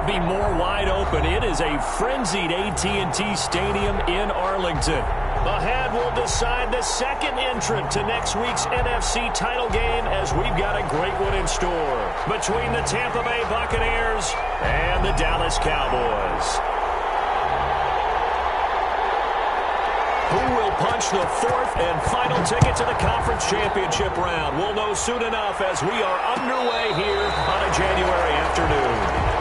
be more wide open. It is a frenzied AT&T Stadium in Arlington. Ahead will decide the second entrant to next week's NFC title game, as we've got a great one in store between the Tampa Bay Buccaneers and the Dallas Cowboys. Who will punch the fourth and final ticket to the conference championship round? We'll know soon enough as we are underway here on a January afternoon.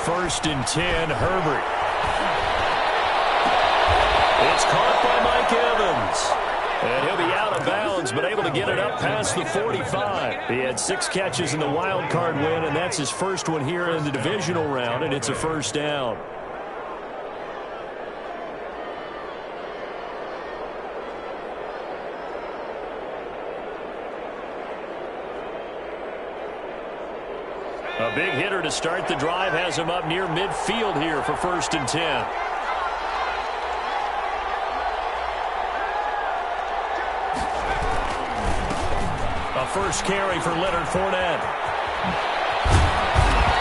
First and 10, Herbert. It's caught by Mike Evans. And he'll be out of bounds, but able to get it up past the 45. He had 6 catches in the wild card win, and that's his first one here in the divisional round, and it's a first down. A big hitter to start the drive has him up near midfield here for first and 10. A first carry for Leonard Fournette.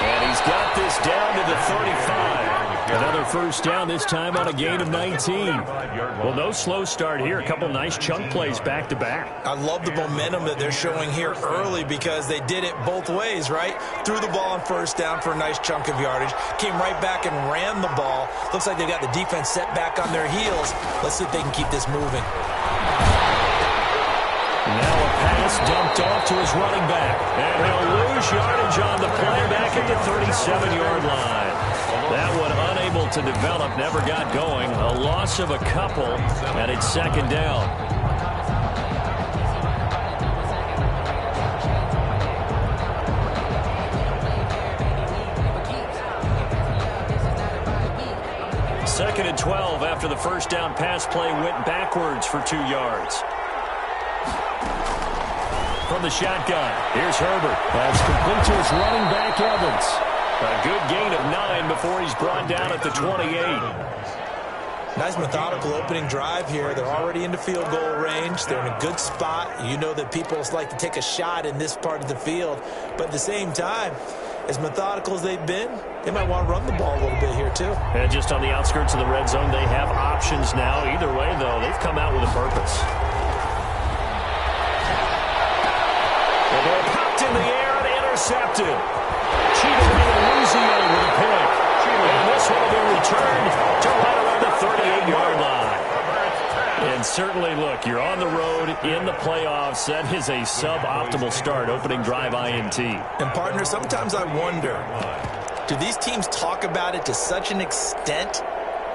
And he's got this down to the 35. Another first down, this time on a gain of 19. Well, no slow start here. A couple nice chunk plays back-to-back. I love the momentum that they're showing here early because they did it both ways, right? Threw the ball on first down for a nice chunk of yardage. Came right back and ran the ball. Looks like they got the defense set back on their heels. Let's see if they can keep this moving. Now a pass dumped off to his running back. And he'll lose yardage on the play back at the 37-yard line. That one unable to develop, never got going. A loss of a couple, and it's second down. Second and 12 after the first down pass play went backwards for 2 yards. From the shotgun, here's Herbert. That's complete to his running back, Evans. A good gain of 9 before he's brought down at the 28. Nice methodical opening drive here. They're already into field goal range. They're in a good spot. You know that people like to take a shot in this part of the field. But at the same time, as methodical as they've been, they might want to run the ball a little bit here too. And just on the outskirts of the red zone, they have options now. Either way, though, they've come out with a purpose. The ball popped in the air and intercepted. Cheatham with a pick. And this one will be returned to right around the 38-yard line. And certainly, look, you're on the road in the playoffs. That is a suboptimal start, opening drive INT. And, partner, sometimes I wonder, do these teams talk about it to such an extent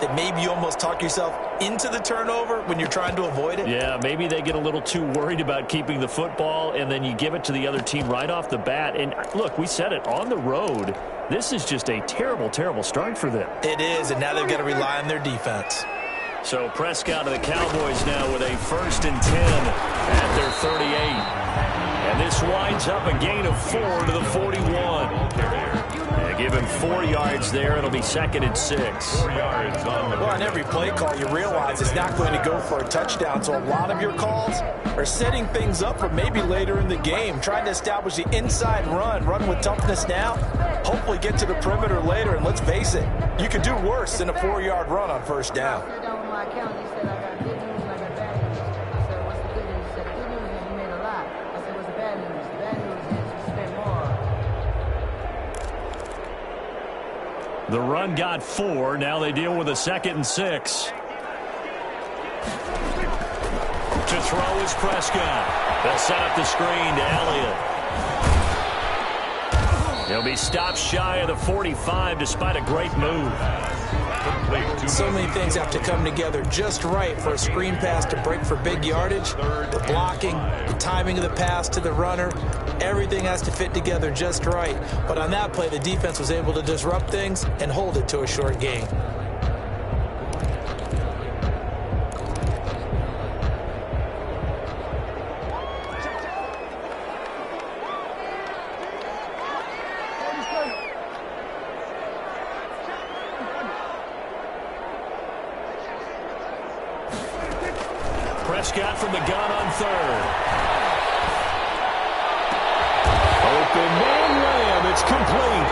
that maybe you almost talk yourself into the turnover when you're trying to avoid it? Yeah, maybe they get a little too worried about keeping the football, and then you give it to the other team right off the bat. And, look, we said it, on the road, this is just a terrible, terrible start for them. It is, and now they've got to rely on their defense. So Prescott and the Cowboys now with a first and 10 at their 38. And this winds up a gain of 4 to the 41. Give him 4 yards there. It'll be second and 6. Well, on every play call, you realize it's not going to go for a touchdown. So a lot of your calls are setting things up for maybe later in the game, trying to establish the inside run with toughness now, hopefully get to the perimeter later. And let's face it, you could do worse than a 4-yard run on first down. The run got 4. Now they deal with a second and 6. To throw is Prescott. They'll set up the screen to Elliott. He'll be stopped shy of the 45 despite a great move. So many things have to come together just right for a screen pass to break for big yardage. The blocking, the timing of the pass to the runner, Everything has to fit together just right. But on that play, the defense was able to disrupt things and hold it to a short gain. Prescott from the gun on third. Open man layup. It's complete.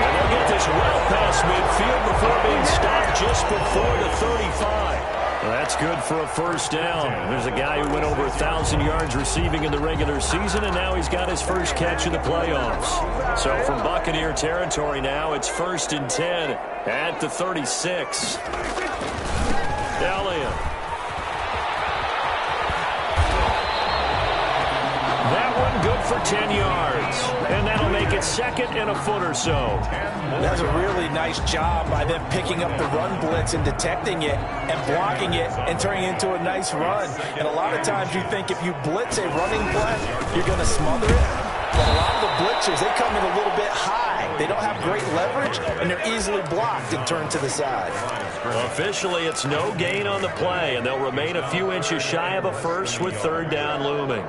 And they'll get this well past midfield before being stopped just before the 35. Well, that's good for a first down. There's a guy who went over 1,000 yards receiving in the regular season, and now he's got his first catch in the playoffs. So from Buccaneer territory now, it's 1st and 10 at the 36. Elliott. That one good for 10 yards. And that'll make it 2nd and a foot or so. That's a really nice job by them picking up the run blitz and detecting it and blocking it and turning it into a nice run. And a lot of times you think if you blitz a running play, you're going to smother it. But a lot of the blitzers, they come in a little bit high. They don't have great leverage, and they're easily blocked and turned to the side. Officially, it's no gain on the play, and they'll remain a few inches shy of a first with 3rd down looming.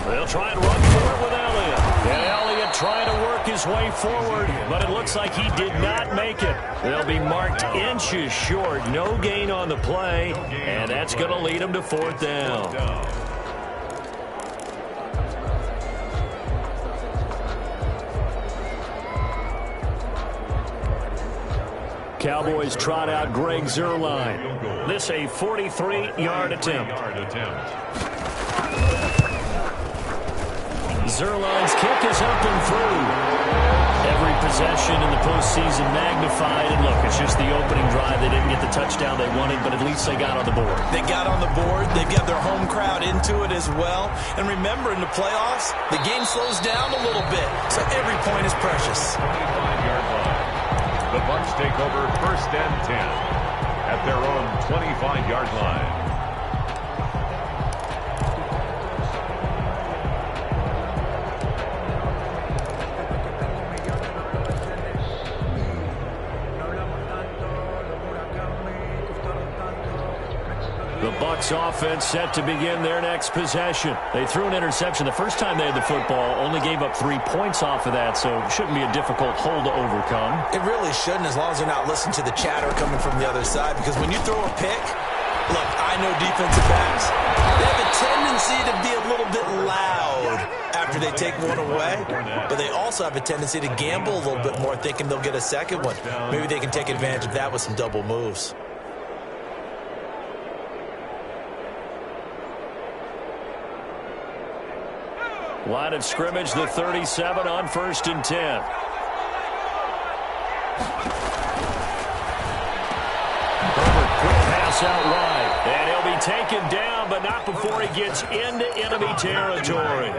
They'll try and run for it with Elliott. And Elliott trying to work his way forward, but it looks like he did not make it. They'll be marked inches short. No gain on the play, and that's going to lead them to 4th down. Cowboys trot out Greg Zuerlein. This a 43-yard attempt. Zuerlein's kick is up and through. Every possession in the postseason magnified. And look, it's just the opening drive. They didn't get the touchdown they wanted, but at least they got on the board. They got on the board. They've got their home crowd into it as well. And remember, in the playoffs, the game slows down a little bit, so every point is precious. 25-yard line. The Bucs take over 1st and 10 at their own 25-yard line. The Bucs offense set to begin their next possession. They threw an interception the first time they had the football, only gave up 3 points off of that, so it shouldn't be a difficult hole to overcome. It really shouldn't, as long as they're not listening to the chatter coming from the other side, because when you throw a pick, look, I know defensive backs, they have a tendency to be a little bit loud after they take one away, but they also have a tendency to gamble a little bit more, thinking they'll get a second one. Maybe they can take advantage of that with some double moves. Line of scrimmage, the 37 on 1st and 10. Herbert, quick pass out wide. And he'll be taken down, but not before he gets into enemy territory.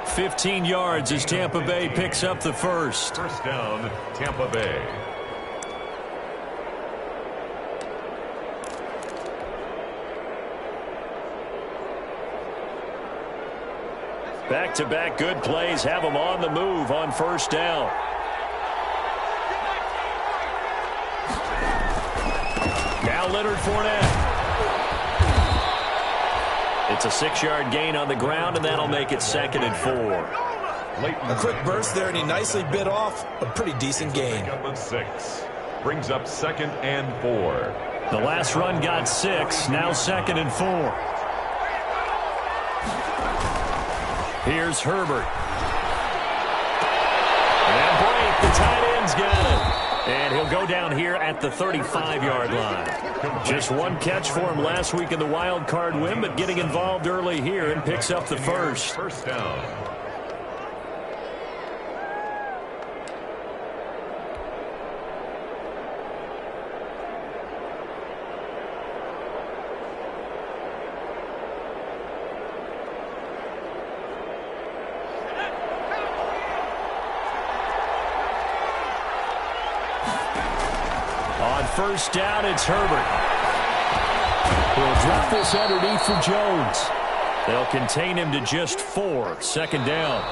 15 yards as Tampa Bay picks up the first. 1st down, Tampa Bay. Back-to-back good plays have them on the move on 1st down. Now Leonard Fournette. It's a 6-yard gain on the ground, and that'll make it 2nd and 4. A quick burst there, and he nicely bit off a pretty decent gain. 6 brings up 2nd and 4. The last run got 6, now 2nd and 4. Here's Herbert. And break, the tight end's got it. And he'll go down here at the 35-yard line. Just one catch for him last week in the wild card win, but getting involved early here and picks up the first. 1st down. On first down, it's Herbert. He'll drop this underneath for Jones. They'll contain him to just 4. Second down.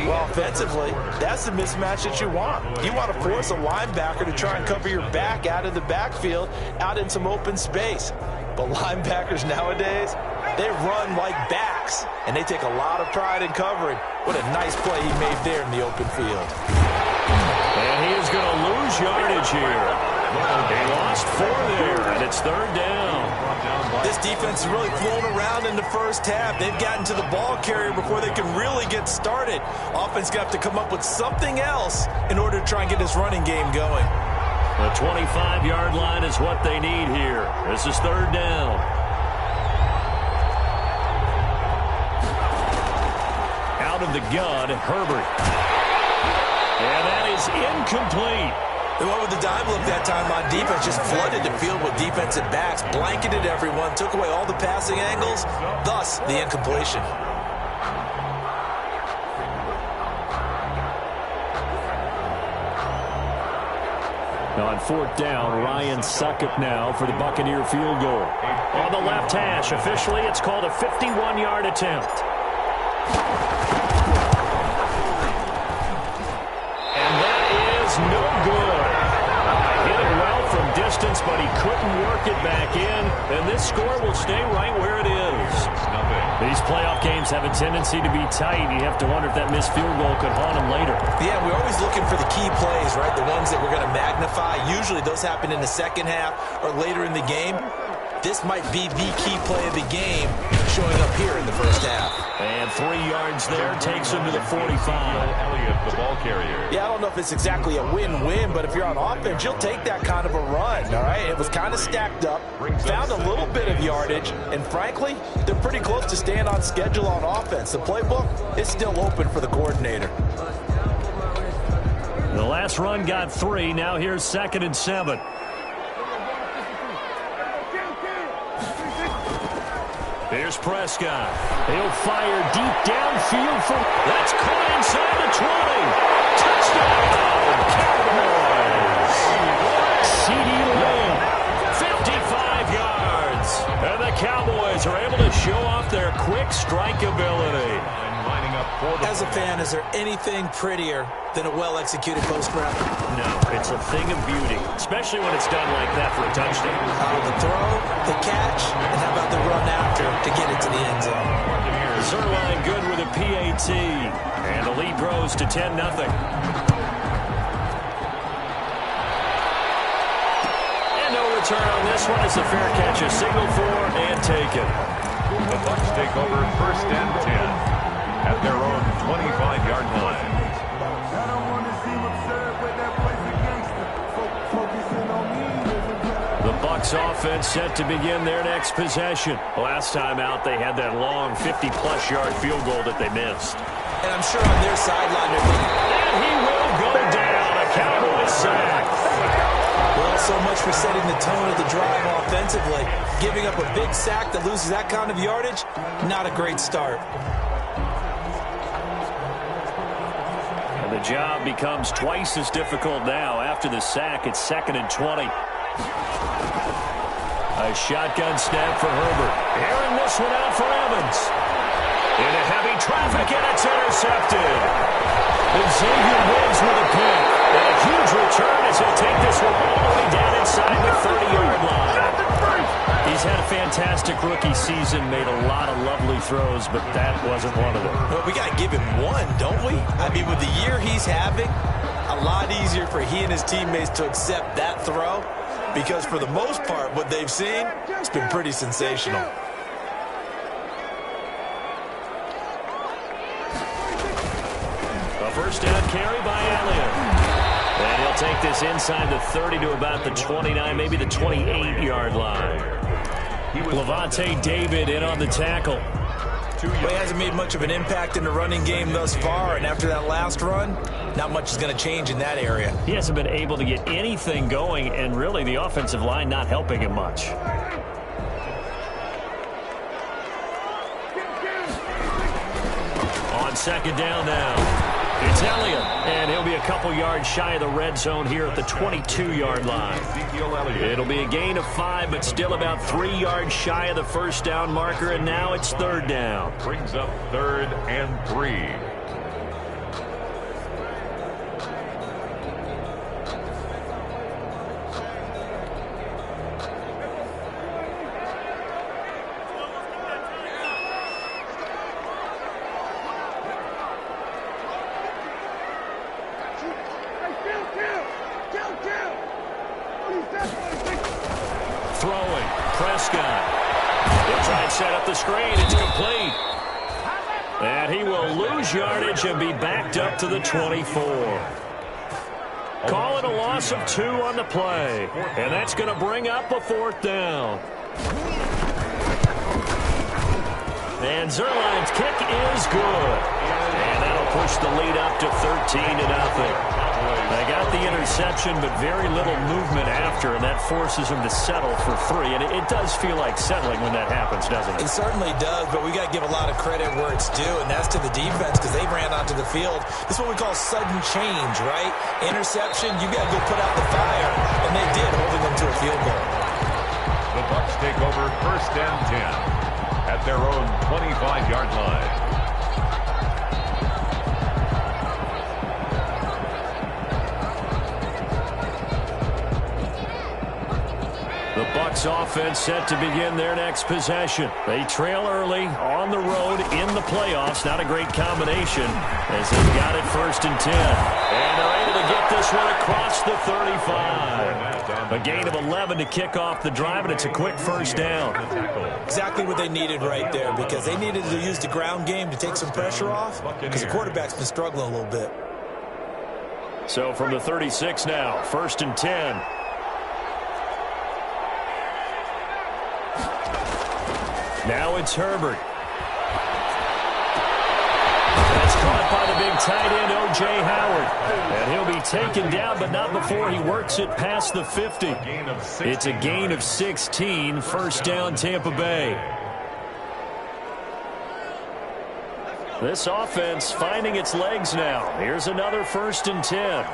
Well, offensively, that's the mismatch that you want. You want to force a linebacker to try and cover your back out of the backfield, out in some open space. But linebackers nowadays, they run like backs, and they take a lot of pride in covering. What a nice play he made there in the open field. And he is going to lose yardage here. He lost 4 there, and it's third down. This defense is really flown around in the first half. They've gotten to the ball carrier before they can really get started. Offense going to have to come up with something else in order to try and get this running game going. The 25-yard line is what they need here. This is third down. Out of the gun, Herbert. And that is incomplete. They went with the dime look that time on defense, just flooded the field with defensive backs, blanketed everyone, took away all the passing angles, thus the incompletion. Now on fourth down, Ryan Succop now for the Buccaneer field goal. On the left hash, officially it's called a 51-yard attempt. And that is no good. Hit it well from distance, but he couldn't work it back in. And this score will stay right where it is. These playoff games have a tendency to be tight. You have to wonder if that missed field goal could haunt him later. Yeah, we're always looking for the key plays, right? The ones that we're going to magnify. Usually those happen in the second half or later in the game. This might be the key play of the game showing up here in the first half. And 3 yards there takes him to the 45. Elliott, the ball carrier. Yeah, I don't know if it's exactly a win-win, but if you're on offense, you'll take that kind of a run, all right? It was kind of stacked up, found a little bit of yardage, and frankly, they're pretty close to staying on schedule on offense. The playbook is still open for the coordinator. The last run got 3. Now here's 2nd and 7. Here's Prescott. He'll fire deep downfield for... That's caught inside the 20. Touchdown, Cowboys. CeeDee Lamb, 55 yards. And the Cowboys are able to show off their quick strike ability. As a fan, is there anything prettier than a well-executed post route? No, it's a thing of beauty, especially when it's done like that for a touchdown. The throw, the catch, and how about the run after to get it to the end zone? Zerline good with a PAT, and the lead grows to 10-0. And no return on this one. It's a fair catch, a signal for, and taken. The Bucs take over first and 10 at their own 25-yard line. The Bucs offense set to begin their next possession. Last time out, they had that long 50-plus yard field goal that they missed. And I'm sure on their sideline they're thinking, and he will go down, a Cowboys sack. Well, so much for setting the tone of the drive offensively. Giving up a big sack that loses that kind of yardage, not a great start. And the job becomes twice as difficult now. After the sack, it's 2nd and 20. A shotgun snap for Herbert. Airing this one out for Evans. Into heavy traffic, and it's intercepted. And Xavier wins with a pick. And a huge return as he'll take this one all the way down inside the 30-yard line. He's had a fantastic rookie season, made a lot of lovely throws, but that wasn't one of them. Well, we got to give him one, don't we? I mean, with the year he's having, a lot easier for he and his teammates to accept that throw, because for the most part, what they've seen, it's been pretty sensational. A first down carry by Elliott. And he'll take this inside the 30 to about the 29, maybe the 28-yard line. Levante David in on the tackle. Well, he hasn't made much of an impact in the running game thus far, and after that last run, not much is going to change in that area. He hasn't been able to get anything going, and really the offensive line not helping him much. On second down now, It's Elliott, and he'll be a couple yards shy of the red zone here at the 22-yard line. It'll be a gain of 5, but still about 3 yards shy of the first down marker, and now it's third down. Brings up 3rd and 3. Throwing, Prescott. He'll try and set up the screen. It's complete. And he will lose yardage and be backed up to the 24. Call it a loss of 2 on the play. And that's going to bring up a 4th down. And Zerline's kick is good. And that'll push the lead up to 13-0. They got the interception, but very little movement after, and that forces them to settle for 3. And it does feel like settling when that happens, doesn't it? It certainly does, but we got to give a lot of credit where it's due, and that's to the defense because they ran onto the field. This is what we call sudden change, right? Interception, you got to go put out the fire, and they did, holding them to a field goal. The Bucs take over 1st and 10 at their own 25-yard line. The Bucs offense set to begin their next possession. They trail early on the road in the playoffs. Not a great combination as they've got it 1st and 10. And they're able to get this one across the 35. A gain of 11 to kick off the drive, and it's a quick 1st down. Exactly what they needed right there because they needed to use the ground game to take some pressure off because the quarterback's been struggling a little bit. So from the 36 now, 1st and 10. Now it's Herbert. That's caught by the big tight end, O.J. Howard. And he'll be taken down, but not before he works it past the 50. It's a gain of 16, 1st down Tampa Bay. This offense finding its legs now. Here's another 1st and 10.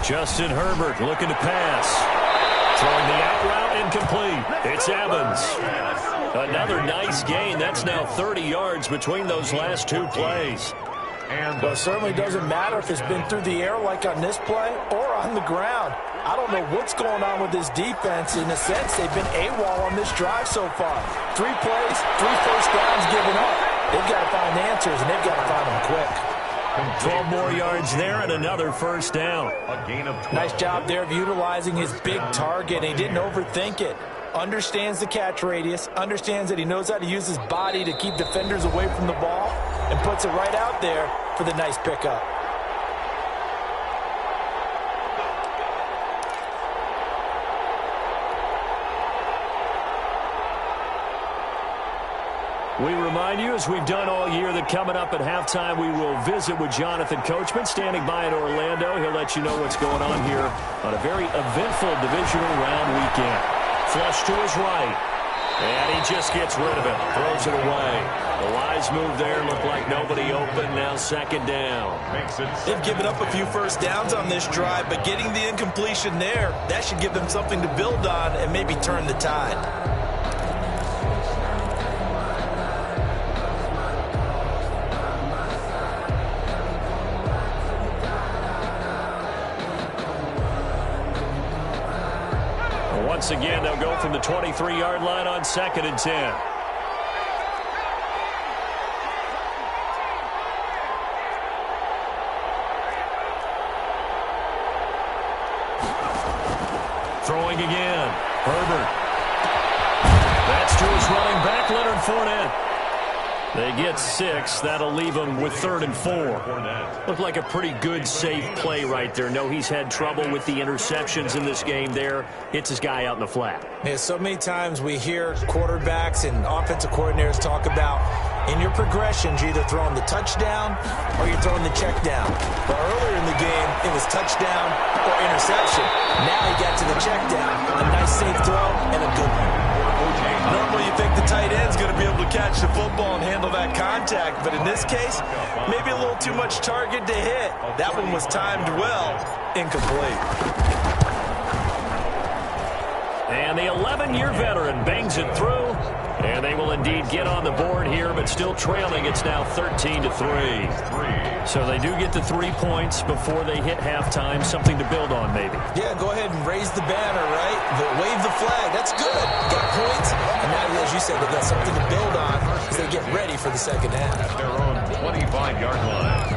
Justin Herbert looking to pass. Throwing the out route incomplete. It's Evans. Another nice gain. That's now 30 yards between those last 2 plays. And it certainly doesn't matter if it's been through the air like on this play or on the ground. I don't know what's going on with this defense. In a sense, they've been AWOL on this drive so far. 3 plays, 3 1st downs given up. They've got to find answers, and they've got to find them quick. 12 more yards there and another 1st down. A gain of 12. Nice job there of utilizing his big target. He didn't overthink it. Understands the catch radius, understands that he knows how to use his body to keep defenders away from the ball, and puts it right out there for the nice pickup. We remind you, as we've done all year, that coming up at halftime, we will visit with Jonathan Coachman, standing by in Orlando. He'll let you know what's going on here on a very eventful divisional round weekend. Flush to his right, and he just gets rid of it, throws it away. The wise move there, looked like nobody open, now 2nd down. They've given up a few 1st downs on this drive, but getting the incompletion there, that should give them something to build on and maybe turn the tide. Once again, they'll go from the 23-yard line on 2nd and 10. Throwing again. Herbert. That's to his running back, Leonard Fournette. They get 6. That'll leave them with 3rd and 4. Looked like a pretty good, safe play right there. No, he's had trouble with the interceptions in this game there. Hits his guy out in the flat. Yeah, so many times we hear quarterbacks and offensive coordinators talk about in your progressions, you're either throwing the touchdown or you're throwing the check down. But earlier in the game, it was touchdown or interception. Now he got to the check down. A nice safe throw and a good one. Normally Normally you think the tight end's going to be able to catch the football and handle that contact, but in this case, maybe a little too much target to hit. That one was timed well, incomplete. And the 11-year veteran bangs it through. And they will indeed get on the board here, but still trailing. It's now 13-3. So they do get the 3 points before they hit halftime. Something to build on, maybe. Yeah, go ahead and raise the banner, right? Wave the flag. That's good. Got points. And now, as you said, they've got something to build on as they get ready for the second half. At their own 25-yard line.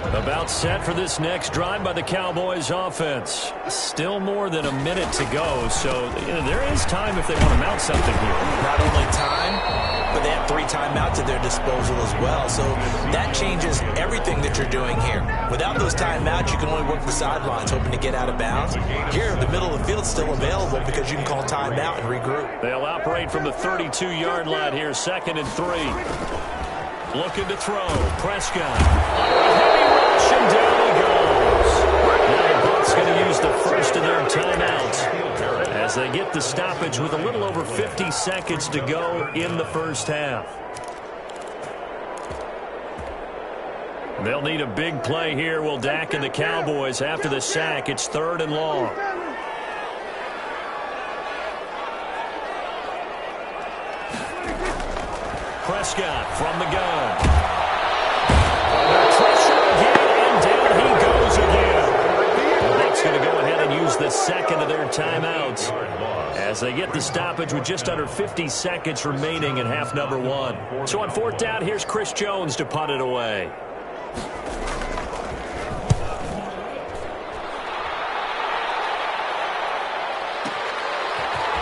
About set for this next drive by the Cowboys offense. Still more than a minute to go, so there is time if they want to mount something here. Not only time, but they have 3 timeouts at their disposal as well. So that changes everything that you're doing here. Without those timeouts, you can only work the sidelines, hoping to get out of bounds. Here, the middle of the field is still available because you can call timeout and regroup. They'll operate from the 32-yard line here, 2nd and 3. Looking to throw. Prescott. Heavy rush, and down he goes. Now the Bucs going to use the first of their timeouts as they get the stoppage with a little over 50 seconds to go in the first half. They'll need a big play here. Will Dak and the Cowboys after the sack. It's 3rd and long. Prescott from the gun. Pressure again, and down he goes again. The Bucs going to go ahead and use the 2nd of their timeouts as they get the stoppage with just under 50 seconds remaining in half number 1. So on 4th down, here's Chris Jones to punt it away.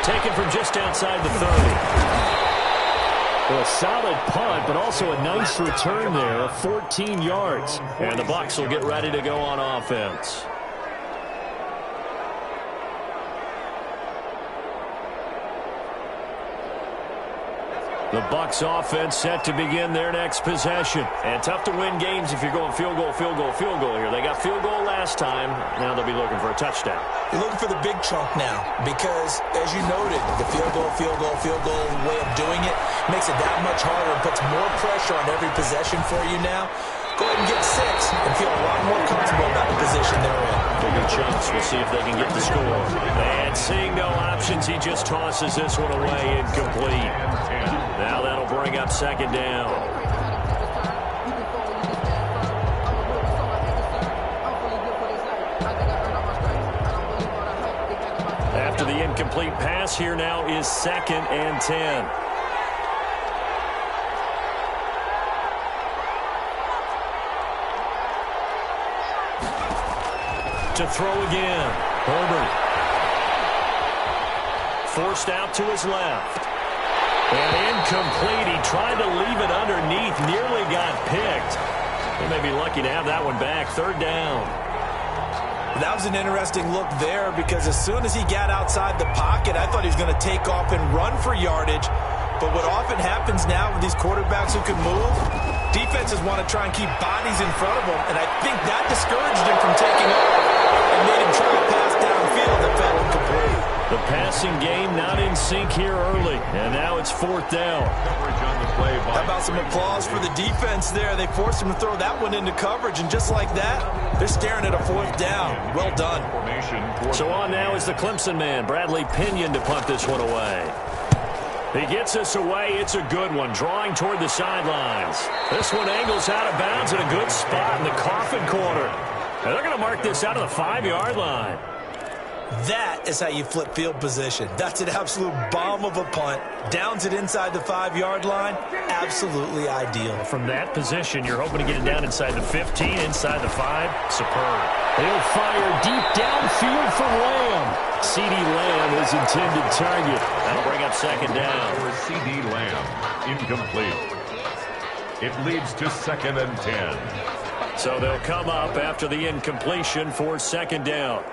Taken from just outside the 30. Well, a solid punt, but also a nice return there of 14 yards. And the Bucs will get ready to go on offense. The Bucs offense set to begin their next possession. And tough to win games if you're going field goal, field goal, field goal here. They got field goal last time. Now they'll be looking for a touchdown. You're looking for the big chunk now because, as you noted, the field goal way of doing it makes it that much harder and puts more pressure on every possession for you now. Go ahead and get 6 and feel a lot more comfortable about the position they're in. Bigger chunks. We'll see if they can get the score. And seeing no options, he just tosses this one away incomplete. Now that'll bring up 2nd down. After the incomplete pass, here now is 2nd and 10. To throw again. Herbert. Forced out to his left. And incomplete. He tried to leave it underneath. Nearly got picked. He may be lucky to have that one back. 3rd down. That was an interesting look there because as soon as he got outside the pocket, I thought he was going to take off and run for yardage. But what often happens now with these quarterbacks who can move, defenses want to try and keep bodies in front of them. And I think that discouraged him from taking off and made him try to pass downfield that fell incomplete. The passing game not in sync here early. And now it's 4th down. How about some applause for the defense there? They forced him to throw that one into coverage. And just like that, they're staring at a 4th down. Well done. So on now is the Clemson man, Bradley Pinion, to punt this one away. He gets us away. It's a good one, drawing toward the sidelines. This one angles out of bounds in a good spot in the coffin corner. And they're going to mark this out of the 5-yard line. That is how you flip field position. That's an absolute bomb of a punt. Downs it inside the 5-yard line. Absolutely ideal. From that position, you're hoping to get it down inside the 15, inside the 5. Superb. They'll fire deep downfield for Lamb. C.D. Lamb is intended target. That'll bring up 2nd down. For C.D. Lamb, incomplete. It leads to 2nd and 10. So they'll come up after the incompletion for 2nd down.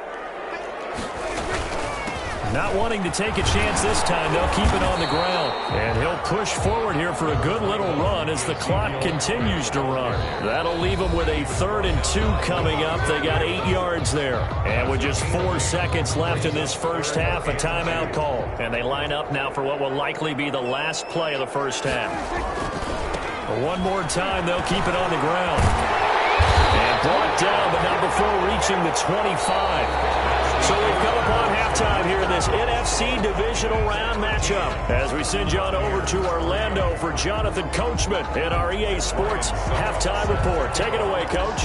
Not wanting to take a chance this time, they'll keep it on the ground. And he'll push forward here for a good little run as the clock continues to run. That'll leave them with a 3rd and 2 coming up. They got 8 yards there. And with just 4 seconds left in this first half, a timeout call. And they line up now for what will likely be the last play of the first half. One more time, they'll keep it on the ground. And brought down, but not before reaching the 25. So we've come upon halftime here in this NFC Divisional Round matchup. As we send you on over to Orlando for Jonathan Coachman in our EA Sports Halftime Report. Take it away, Coach.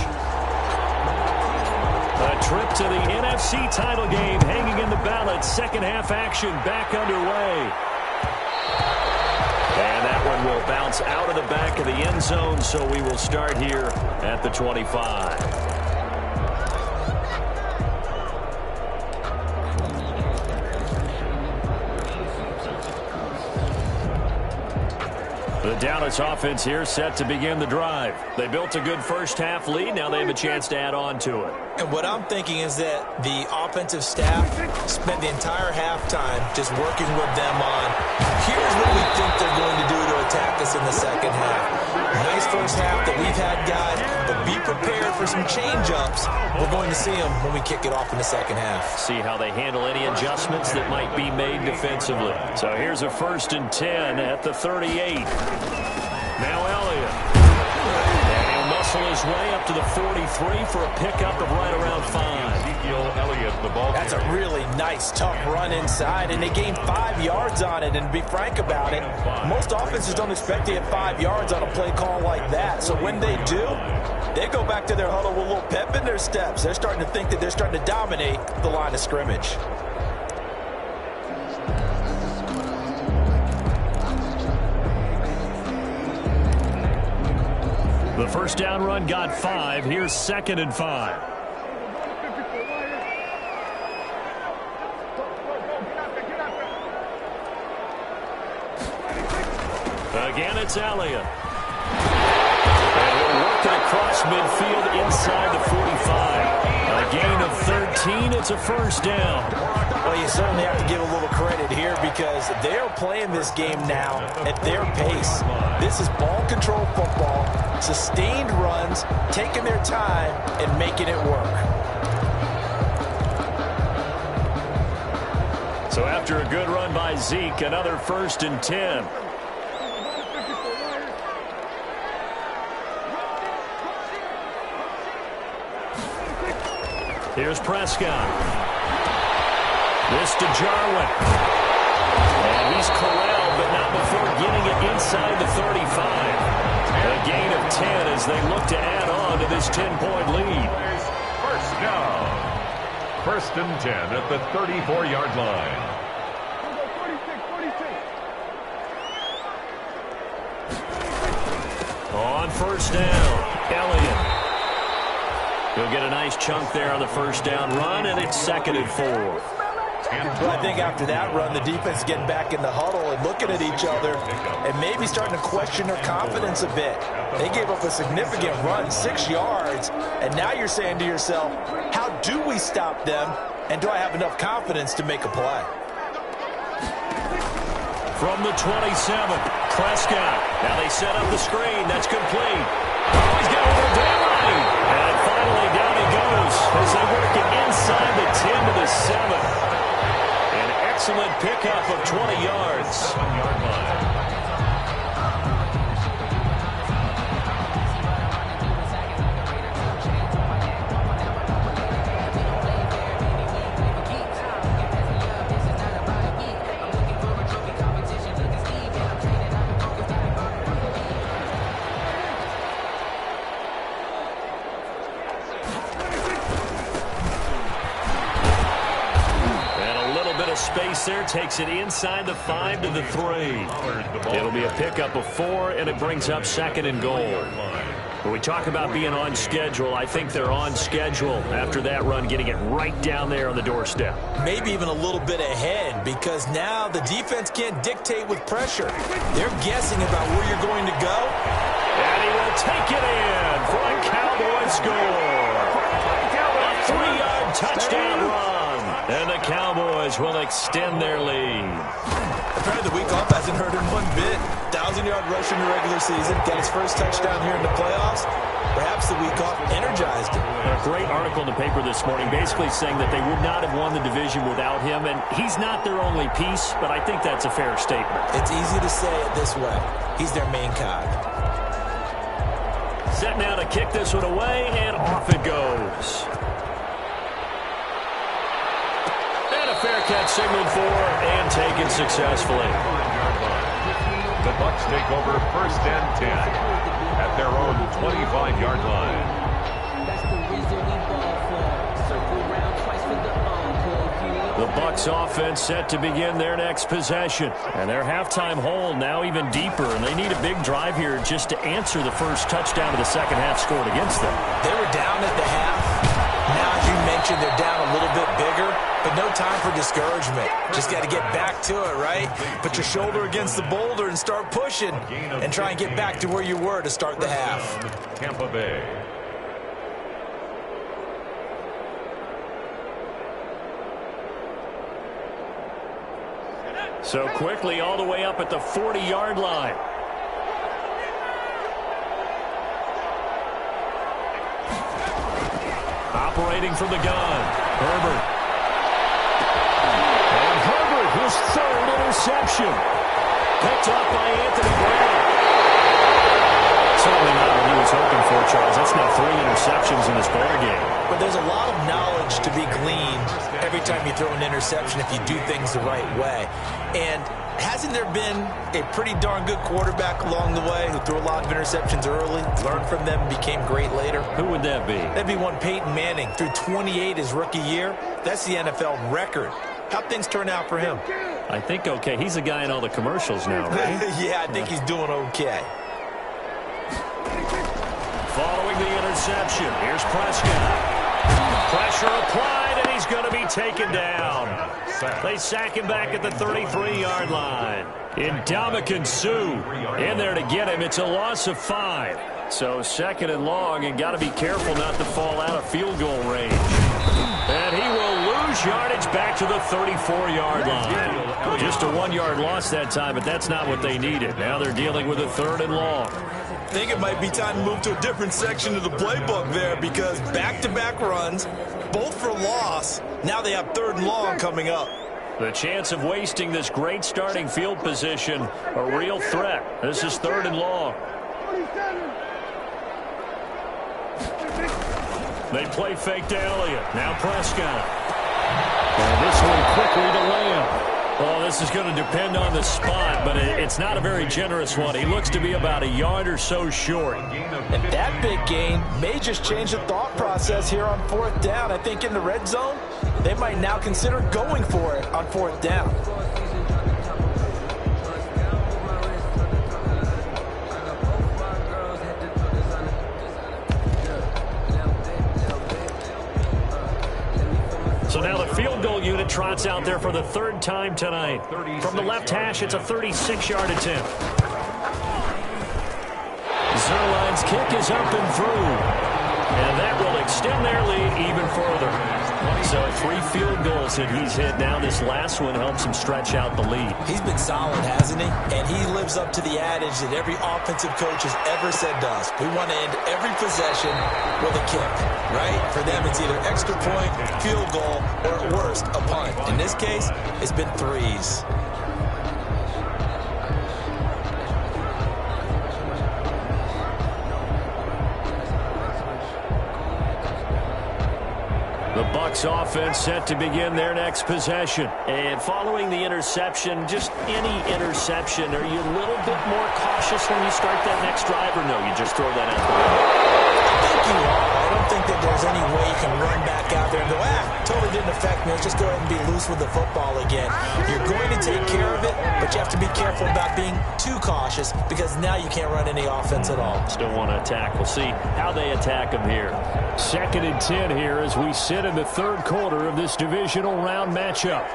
A trip to the NFC title game hanging in the balance. Second half action back underway. And that one will bounce out of the back of the end zone, so we will start here at the 25. The Dallas offense here set to begin the drive. They built a good first half lead. Now they have a chance to add on to it. And what I'm thinking is that the offensive staff spent the entire halftime just working with them on, here's what we think they're going to do to attack us in the second half. Nice first half that we've had, guys, but be prepared for some change-ups. We're going to see them when we kick it off in the second half. See how they handle any adjustments that might be made defensively. So here's a 1st and 10 at the 38. Now Elliott. And he'll muscle his way up to the 43 for a pickup of right around 5. Elliott, the ball. That's a really nice, tough run inside, and they gained 5 yards on it. And to be frank about it, most offenses don't expect to get 5 yards on a play call like that. So when they do, they go back to their huddle with a little pep in their steps. They're starting to think that they're starting to dominate the line of scrimmage. The first down run got 5. Here's 2nd and 5. Again, it's Elliott. And he'll work it across midfield inside the 45. A gain of 13. It's a first down. Well, you certainly have to give a little credit here because they're playing this game now at their pace. This is ball control football, sustained runs, taking their time and making it work. So after a good run by Zeke, another 1st and 10. Here's Prescott. This to Jarwin. And he's corralled, but not before getting it inside the 35. A gain of 10 as they look to add on to this 10-point lead. First down. 1st and 10 at the 34-yard line. On first down, Elliott. He'll get a nice chunk there on the first down run, and it's 2nd and 4. Well, I think after that run, the defense is getting back in the huddle and looking at each other and maybe starting to question their confidence a bit. They gave up a significant run, 6 yards, and now you're saying to yourself, how do we stop them, and do I have enough confidence to make a play? From the 27, Prescott. Now they set up the screen. That's complete. Oh, he's got a little daylight. And finally down he goes as they work it inside the 10 to the 7. An excellent pickup of 20 yards. 7-yard line. Space there, takes it inside the 5 to the 3. It'll be a pickup of 4, and it brings up 2nd and goal. When we talk about being on schedule, I think they're on schedule after that run, getting it right down there on the doorstep. Maybe even a little bit ahead, because now the defense can't dictate with pressure. They're guessing about where you're going to go. And he will take it in for a Cowboy score. A 3-yard touchdown run. And the Cowboys will extend their lead. Apparently the week off hasn't hurt him one bit. 1,000-yard rush in the regular season. Got his first touchdown here in the playoffs. Perhaps the week off energized him. A great article in the paper this morning basically saying that they would not have won the division without him. And he's not their only piece, but I think that's a fair statement. It's easy to say it this way. He's their main cog. Set now to kick this one away, and off it goes. Fair catch signaled for and taken successfully. The Bucs take over 1st and 10 at their own 25-yard line. The Bucs offense set to begin their next possession. And their halftime hole now even deeper, and they need a big drive here just to answer the first touchdown of the second half scored against them. They were down at the half. Now, as you mentioned, they're down a little bit bigger, but no time for discouragement. Just got to get back to it, right? Put your shoulder against the boulder and start pushing and try and get back to where you were to start the half. Tampa Bay. So quickly all the way up at the 40-yard line. Operating from the gun, Herbert. And Herbert, his third interception. Picked up by Anthony Brown. Certainly not what he was hoping for, Charles. That's now 3 interceptions in this ball game. But there's a lot of knowledge to be gleaned every time you throw an interception if you do things the right way. And hasn't there been a pretty darn good quarterback along the way who threw a lot of interceptions early, learned from them, and became great later? Who would that be? That'd be one Peyton Manning. Threw 28 his rookie year. That's the NFL record. How'd things turn out for him? I think okay. He's a guy in all the commercials now, right? Yeah, I think he's doing okay. Following the interception, here's Prescott. Pressure applied, and he's going to be taken down. They sack him back at the 33-yard line. Ndamukong Suh in there to get him. It's a loss of 5. So 2nd and long, and got to be careful not to fall out of field goal range. And he will lose yardage back to the 34-yard line. Just a 1-yard loss that time, but that's not what they needed. Now they're dealing with a 3rd and long. I think it might be time to move to a different section of the playbook there, because back-to-back runs, both for loss. Now they have 3rd and long coming up. The chance of wasting this great starting field position, a real threat. This is 3rd and long. They play fake to Elliott. Now Prescott. And this one quickly to Lamb. Well, this is going to depend on the spot, but it's not a very generous one. He looks to be about a yard or so short. And that big gain may just change the thought process here on 4th down. I think in the red zone, they might now consider going for it on 4th down. So now the field goal unit trots out there for the 3rd time tonight. From the left hash, it's a 36-yard attempt. Zerline's kick is up and through. And that will extend their lead even further. So 3 field goals that he's hit now. This last one helps him stretch out the lead. He's been solid, hasn't he? And he lives up to the adage that every offensive coach has ever said to us. We want to end every possession with a kick, right? For them, it's either extra point, field goal, or at worst, a punt. In this case, it's been 3s. The Bucs offense set to begin their next possession. And following the interception, just any interception, are you a little bit more cautious when you start that next drive, or no, you just throw that out the window? I think you are. I don't think that there's any way you can run back out there and go, totally didn't affect me. Let's just go ahead and be loose with the football again. You're going to take care of it, but you have to be careful about being too cautious, because now you can't run any offense at all. Still want to attack. We'll see how they attack them here. 2nd and 10 here as we sit in the 3rd quarter of this divisional round matchup.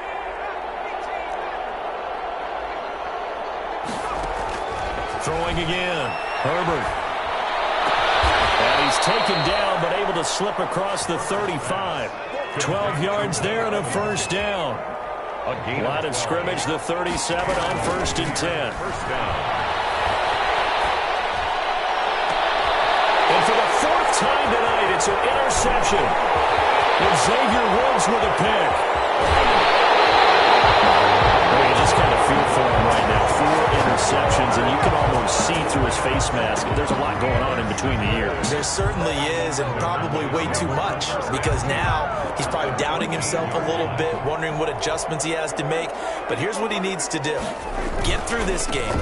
Throwing again. Herbert. And he's taken down, but able to slip across the 35. 12 yards there and a first down. Line of scrimmage, the 37 on 1st and 10. First down. And for the 4th time tonight, it's an interception. And Xavier Woods with a pick. Well, you just kind of feel for him right now. 4 interceptions, and you can almost see through his face mask. There's a lot going on in between the ears. There certainly is, and probably way too much, because now he's probably doubting himself a little bit, wondering what adjustments he has to make. But here's what he needs to do. Get through this game.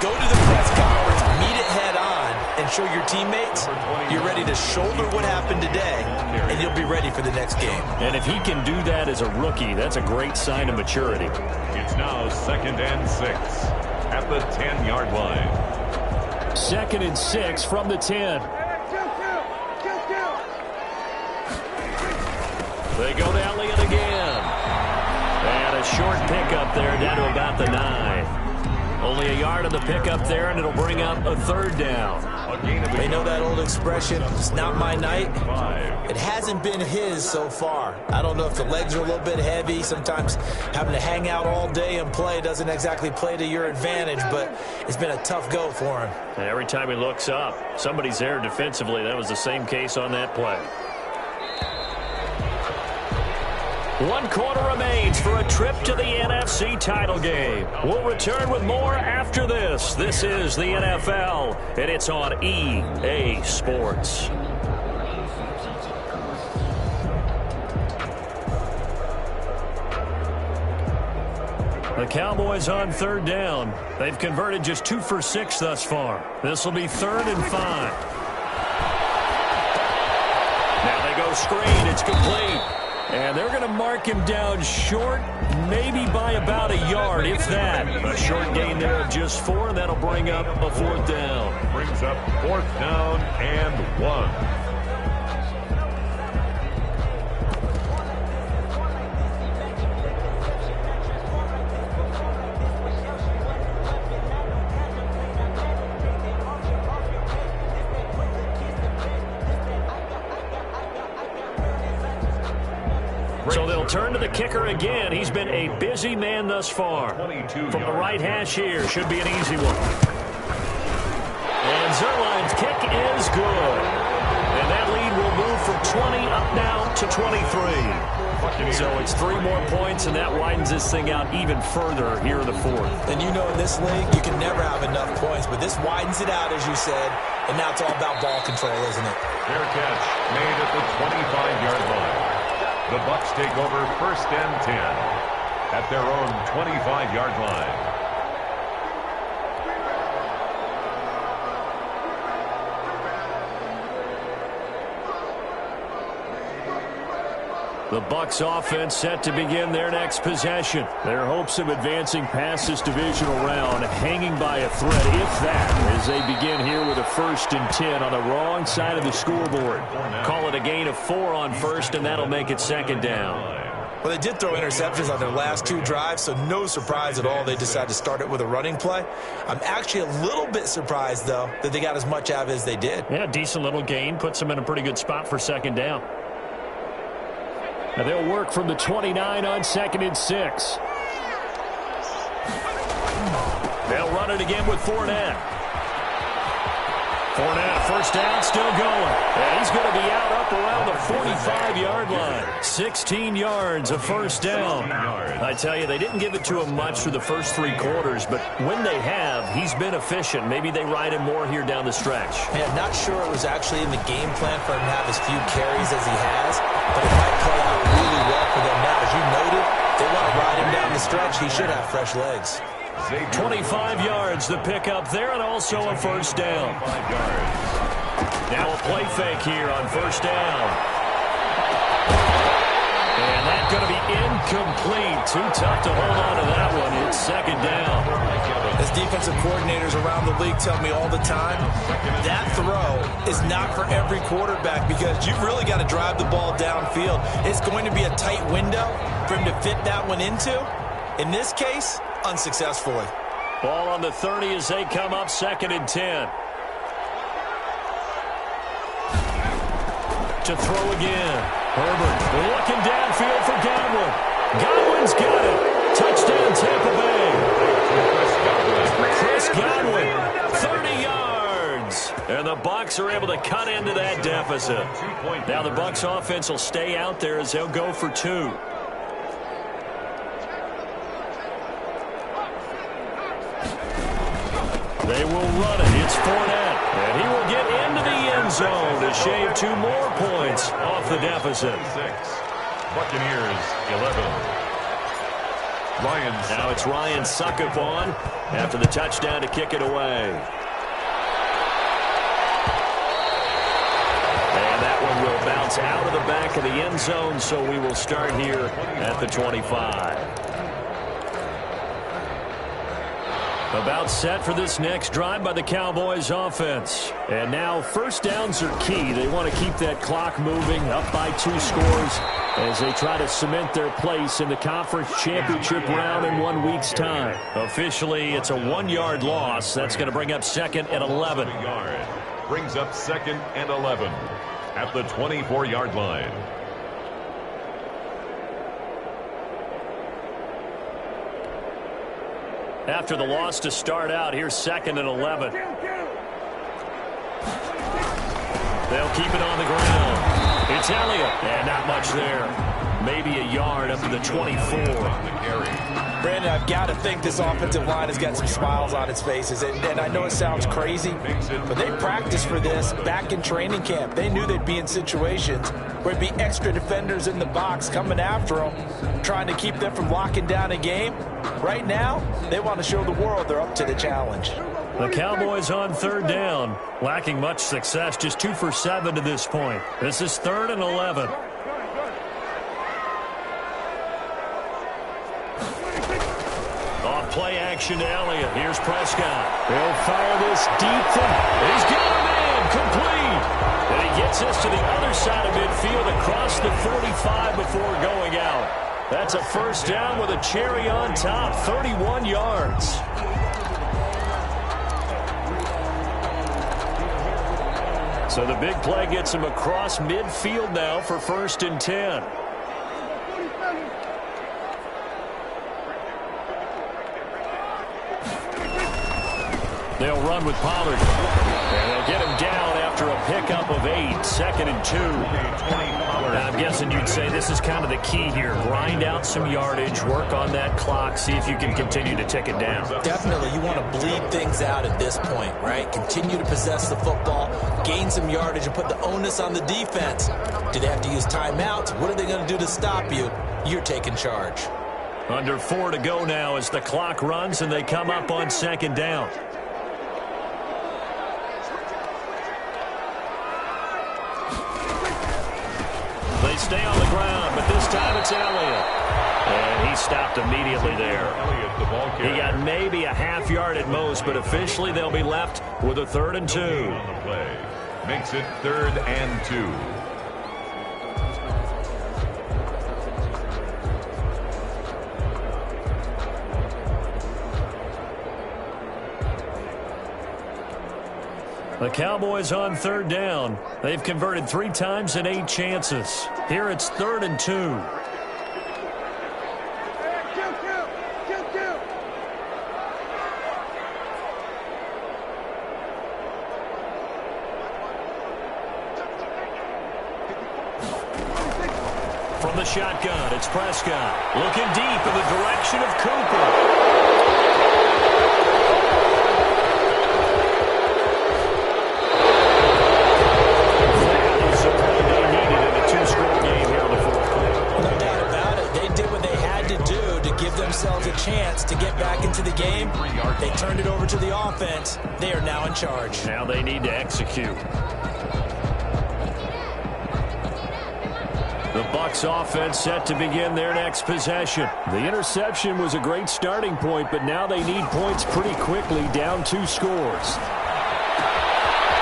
Go to the press conference, meet it head on, and show your teammates you're ready to shoulder what happened today, and you'll be ready for the next game. And if he can do that as a rookie, that's a great sign of maturity. It's now 2nd and 6 at the 10-yard line. 2nd and 6 from the 10. They go to Elliott again. And a short pickup there down to about the 9. Only a yard on the pickup there, and it'll bring up a 3rd down. They know that old expression, it's not my night. It hasn't been his so far. I don't know if the legs are a little bit heavy. Sometimes having to hang out all day and play doesn't exactly play to your advantage, but it's been a tough go for him. And every time he looks up, somebody's there defensively. That was the same case on that play. 1 quarter remains for a trip to the NFC title game. We'll return with more after this. This is the NFL, and it's on EA Sports. The Cowboys on 3rd down. They've converted just 2 for 6 thus far. This will be 3rd and 5. Now they go screen. It's complete. And they're going to mark him down short, maybe by about a yard, if that. A short gain there of just 4, and that'll bring up a 4th down. Brings up 4th down and 1. So they'll turn to the kicker again. He's been a busy man thus far. From the right hash here, should be an easy one. And Zerline's kick is good. And that lead will move from 20 up now to 23. So it's 3 more points, and that widens this thing out even further here in the 4th. And you know in this league, you can never have enough points, but this widens it out, as you said, and now it's all about ball control, isn't it? Fair catch made at the 25-yard line. The Bucs take over 1st and 10 at their own 25-yard line. The Bucs offense set to begin their next possession. Their hopes of advancing past this divisional round hanging by a thread, if that, as they begin here with a 1st and 10 on the wrong side of the scoreboard. Call it a gain of 4 on 1st, and that'll make it 2nd down. Well, they did throw interceptions on their last 2 drives, so no surprise at all they decided to start it with a running play. I'm actually a little bit surprised, though, that they got as much out of it as they did. Yeah, decent little gain. Puts them in a pretty good spot for 2nd down. Now they'll work from the 29 on 2nd and 6. They'll run it again with Fournette. Fournette, 1st down, still going. And he's going to be out up around the 45-yard line. 16 yards, a 1st down. I tell you, they didn't give it to him much through the first 3 quarters, but when they have, he's been efficient. Maybe they ride him more here down the stretch. Yeah, not sure it was actually in the game plan for him to have as few carries as he has, but it might play out really well for them now. As you noted, they want to ride him down the stretch. He should have fresh legs. 25 yards, the pickup there, and also a 1st down. Now a play fake here on 1st down. And that's going to be incomplete. Too tough to hold on to that one. It's 2nd down. As defensive coordinators around the league tell me all the time, that throw is not for every quarterback because you've really got to drive the ball downfield. It's going to be a tight window for him to fit that one into. In this case, unsuccessfully. Ball on the 30 as they come up 2nd and 10. to throw again. Herbert looking downfield for Godwin. Godwin's got it. Touchdown, Tampa Bay. Chris Godwin, 30 yards. And the Bucs are able to cut into that deficit. Now the Bucs offense will stay out there as they'll go for 2. They will run it. It's Fournette. And he will get into the end zone to shave 2 more points off the deficit. 6. Buccaneers, 11. Now it's Ryan Suckup on after the touchdown to kick it away. And that one will bounce out of the back of the end zone, so we will start here at the 25. About set for this next drive by the Cowboys offense. And now first downs are key. They want to keep that clock moving, up by 2 scores as they try to cement their place in the conference championship round in 1 week's time. Officially, it's a 1-yard loss. That's going to bring up 2nd and 11. Brings up 2nd and 11 at the 24-yard line. After the loss to start out, here's 2nd and 11. They'll keep it on the ground. It's Elliott, and not much there. Maybe a yard up to the 24. Brandon, I've got to think this offensive line has got some smiles on its faces. And I know it sounds crazy, but they practiced for this back in training camp. They knew they'd be in situations where it'd be extra defenders in the box coming after them, trying to keep them from locking down a game. Right now, they want to show the world they're up to the challenge. The Cowboys on 3rd down, lacking much success, just 2 for 7 to this point. This is 3rd and 11. Off play action to Elliott. Here's Prescott. He'll fire this deep thing. He's got a man complete. And he gets us to the other side of midfield across the 45 before going out. That's a first down with a cherry on top, 31 yards. So the big play gets him across midfield now for 1st and 10. They'll run with Pollard. And they'll get him down after a pickup of 8. 2nd and 2. Now, I'm guessing you'd say this is kind of the key here. Grind out some yardage, work on that clock, see if you can continue to tick it down. Definitely, you want to bleed things out at this point, right? Continue to possess the football, gain some yardage, and put the onus on the defense. Do they have to use timeouts? What are they going to do to stop you? You're taking charge. Under 4 to go now as the clock runs and they come up on 2nd down. They stay on the ground, but this time it's Elliott. And he stopped immediately there. He got maybe a half yard at most, but officially they'll be left with a 3rd and 2. On the play. Makes it 3rd and 2. The Cowboys on 3rd down. They've converted 3 times in 8 chances. Here it's 3rd and 2. From the shotgun, it's Prescott. Looking deep in the direction of Cooper. Themselves a chance to get back into the game. They turned it over to the offense. They are now in charge. Now they need to execute. The Bucs offense set to begin their next possession. The interception was a great starting point, but now they need points pretty quickly, down 2 scores.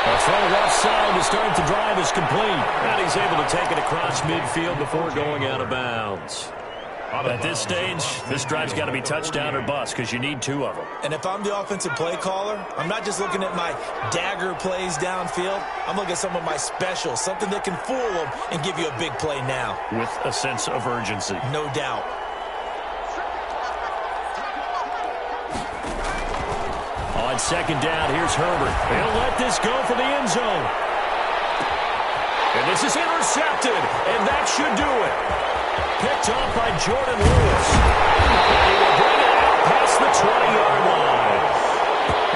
A throw left side to start the drive is complete. And he's able to take it across midfield before going out of bounds. At this stage, this drive's got to be touchdown or bust because you need 2 of them. And if I'm the offensive play caller, I'm not just looking at my dagger plays downfield. I'm looking at some of my specials, something that can fool them and give you a big play now. With a sense of urgency. No doubt. On second down, here's Herbert. He'll let this go for the end zone. And this is intercepted, and that should do it. Picked off by Jordan Lewis. And he will bring it out past the 20-yard line.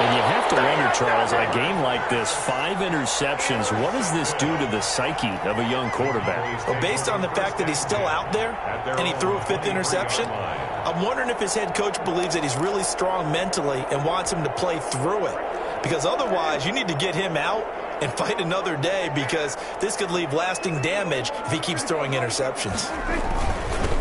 And you have to wonder, Charles, in a game like this, 5 interceptions, what does this do to the psyche of a young quarterback? Well, based on the fact that he's still out there and he threw a 5th interception, I'm wondering if his head coach believes that he's really strong mentally and wants him to play through it. Because otherwise, you need to get him out and fight another day, because this could leave lasting damage if he keeps throwing interceptions.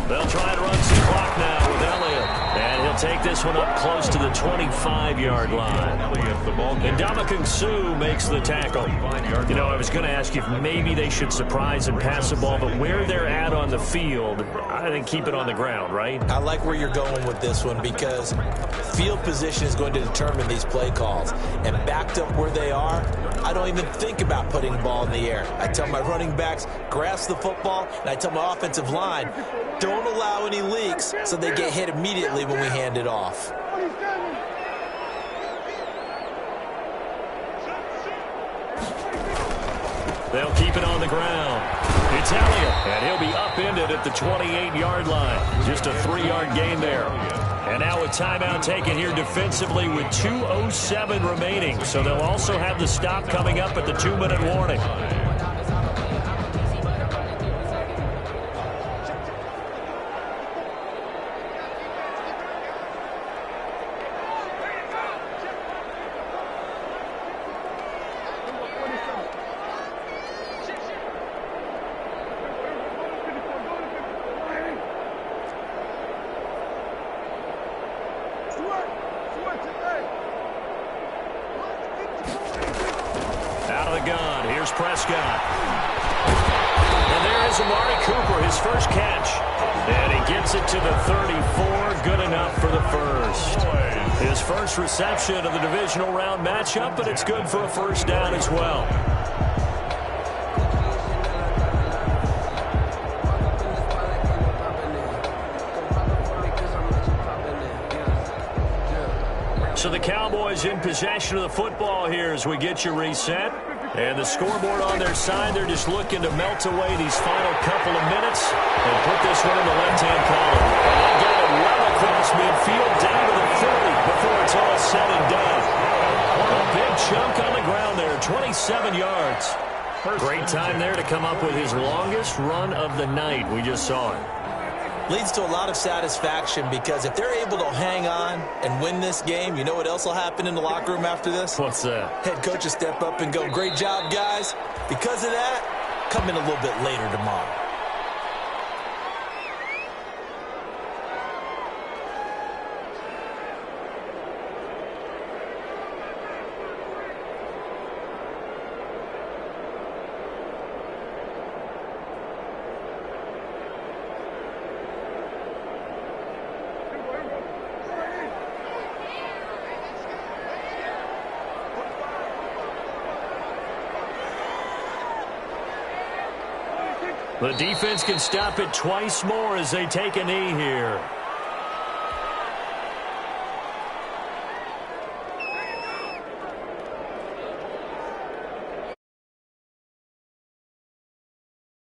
They'll try to run some clock now with Elliott. And he'll take this one up close to the 25-yard line. And Ndamukong Suh makes the tackle. You know, I was going to ask you if maybe they should surprise and pass the ball, but where they're at on the field, I think keep it on the ground, right? I like where you're going with this one, because field position is going to determine these play calls. And backed up where they are, I don't even think about putting the ball in the air. I tell my running backs, grasp the football, and I tell my offensive line, don't allow any leaks so they get hit immediately when we hand it off. They'll keep it on the ground. It's Elliott, and he'll be upended at the 28-yard line. Just a 3-yard gain there. And now a timeout taken here defensively with 2:07 remaining. So they'll also have the stop coming up at the 2-minute warning. Prescott. And there is Amari Cooper, his first catch. And he gets it to the 34. Good enough for the first. His first reception of the divisional round matchup, but it's good for a first down as well. So the Cowboys in possession of the football here as we get you reset. And the scoreboard on their side, they're just looking to melt away these final couple of minutes and put this one in the left-hand column. And they get it well across midfield down to the 30 before it's all said and done. A big chunk on the ground there, 27 yards. Great time there to come up with his longest run of the night. We just saw it. Leads to a lot of satisfaction, because if they're able to hang on and win this game, you know what else will happen in the locker room after this? What's that? Head coach will step up and go, great job, guys. Because of that, come in a little bit later tomorrow. The defense can stop it twice more as they take a knee here.